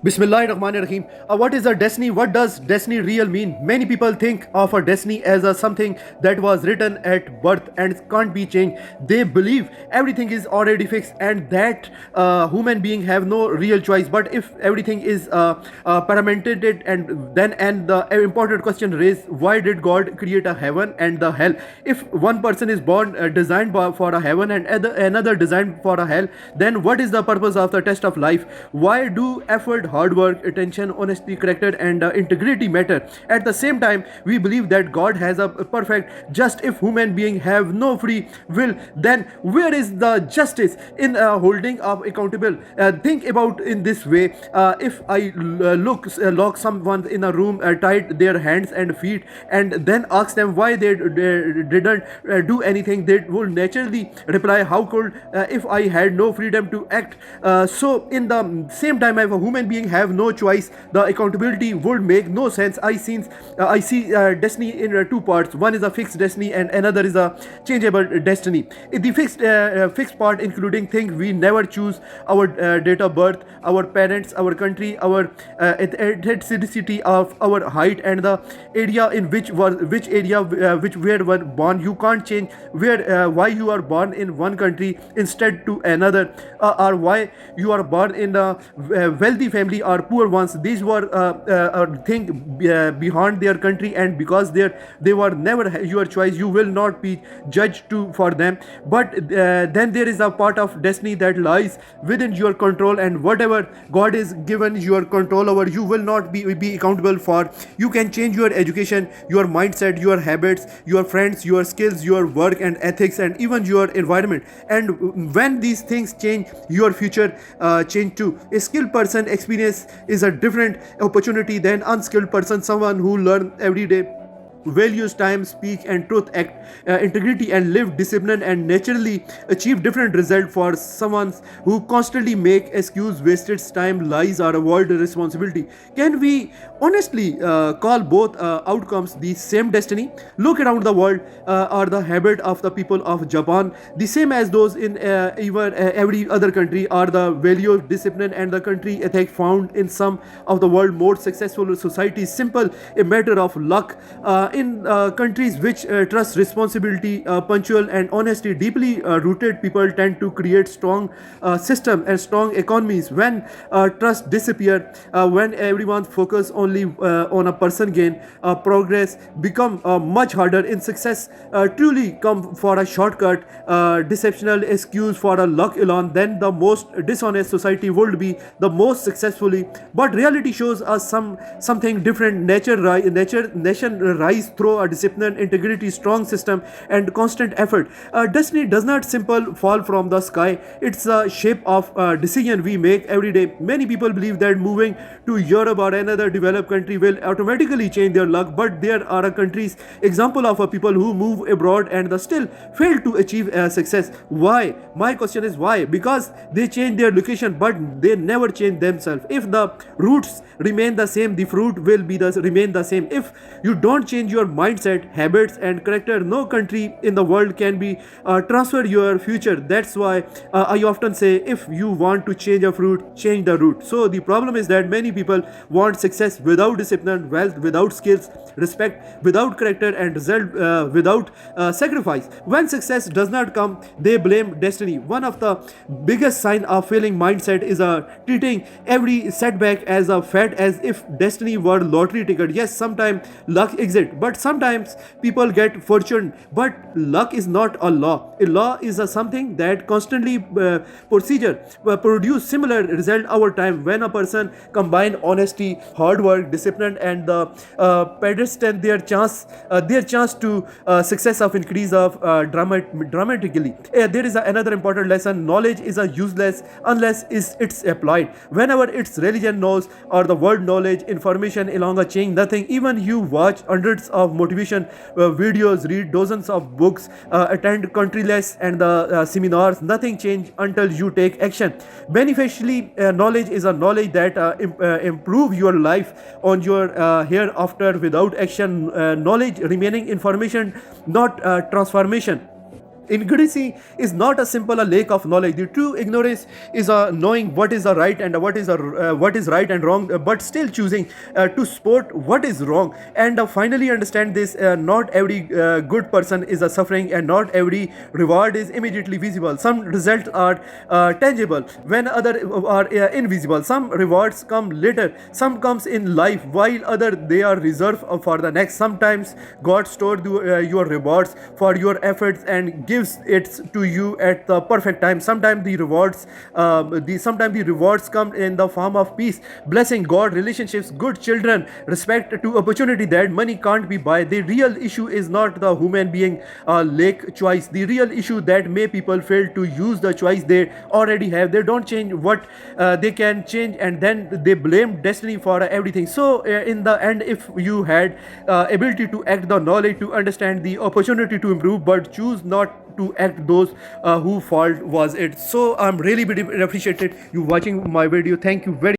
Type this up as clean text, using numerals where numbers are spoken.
Bismillahirrahmanirrahim. What is a destiny? What does destiny real mean? Many people think of a destiny as a something that was written at birth and can't be changed. They believe everything is already fixed and that human being have no real choice. But if everything is permitted, and the important question raised, why did God create a heaven and the hell? If one person is born designed for a heaven and another designed for a hell, then what is the purpose of the test of life? Why do effort, hard work, attention, honesty, character, and integrity matter? At the same time, we believe that God has a perfect just. If human beings have no free will, then where is the justice in holding up accountable? Think about in this way: if I lock someone in a room, tied their hands and feet, and then ask them why they didn't do anything, they will naturally reply, "How could if I had no freedom to act?" So, in the same time, if a human being have no choice, the accountability would make no sense. I see destiny in two parts. One is a fixed destiny and another is a changeable destiny. In the fixed part, including things we never choose: our date of birth, our parents, our country, our ethnicity of our height, and the area in which area which where were born. You can't change why you are born in one country instead to another, or why you are born in a wealthy family or poor ones. These were thing beyond their country, and because they were never your choice, you will not be judged to for them. But then there is a part of destiny that lies within your control, and whatever God is given your control over, you will not be accountable for. You can change your education, your mindset, your habits, your friends, your skills, your work and ethics, and even your environment. And when these things change, your future change too. A skilled person experience is a different opportunity than unskilled person. Someone who learn every day, values time, speak and truth, act integrity, and live discipline, and naturally achieve different result. For someone who constantly make excuse, wasted time, lies, or avoid responsibility, can we honestly call both outcomes the same destiny? Look around the world. Are the habit of the people of Japan the same as those in even every other country? Are the value, discipline, and the country ethic found in some of the world more successful societies simple a matter of luck? In countries which trust responsibility, punctual, and honesty deeply rooted, people tend to create strong system and strong economies. When trust disappear, when everyone focus only on a person gain, progress become much harder. In success truly come for a shortcut, deceptional excuse for a luck alone, then the most dishonest society would be the most successfully. But reality shows us something different. Nation rise through a discipline, integrity, strong system, and constant effort. Destiny does not simple fall from the sky. It's a shape of decision we make every day. Many people believe that moving to Europe or another developed country will automatically change their luck, but there are countries example of people who move abroad and still fail to achieve success. Why? My question is why? Because they change their location, but they never change themselves. If the roots remain the same, the fruit will remain the same. If you don't change your mindset, habits, and character, no country in the world can be transfer your future. That's why I often say, if you want to change a fruit, change the root. So the problem is that many people want success without discipline, wealth without skills, respect without character, and result without sacrifice. When success does not come, they blame destiny. One of the biggest sign of failing mindset is treating every setback as a fate, as if destiny were lottery ticket. Yes, sometimes luck exists, but sometimes people get fortune. But luck is not a law. A law is something that constantly produce similar result over time. When a person combine honesty, hard work, discipline, and the pedestal, their chance to success of increase of dramatically. There is another important lesson: knowledge is a useless unless it's applied. Whenever it's religion knows or the word knowledge, information along a chain, nothing. Even you watch hundreds of motivation videos, read dozens of books, attend countless and the seminars, nothing change until you take action. Beneficially, knowledge is a knowledge that improve your life on your hereafter. Without action, knowledge remaining information, not transformation. Ignorancy is not a simple a lack of knowledge. The true ignorance is a knowing what is a right and what is right and wrong, but still choosing to support what is wrong. And finally, understand this: not every good person is a suffering, and not every reward is immediately visible. Some results are tangible when other are invisible. Some rewards come later. Some comes in life, while other they are reserved for the next. Sometimes God stored your rewards for your efforts and gives it to you at the perfect time. Sometimes the rewards come in the form of peace, blessing, God, relationships, good children, respect to opportunity that money can't be buy. The real issue is not the human being lack choice. The real issue that may people fail to use the choice they already have. They don't change what they can change, and then they blame destiny for everything. So in the end, if you had ability to act, the knowledge to understand, the opportunity to improve, but choose not to act, those who fault was it. So I'm really appreciated you watching my video. Thank you very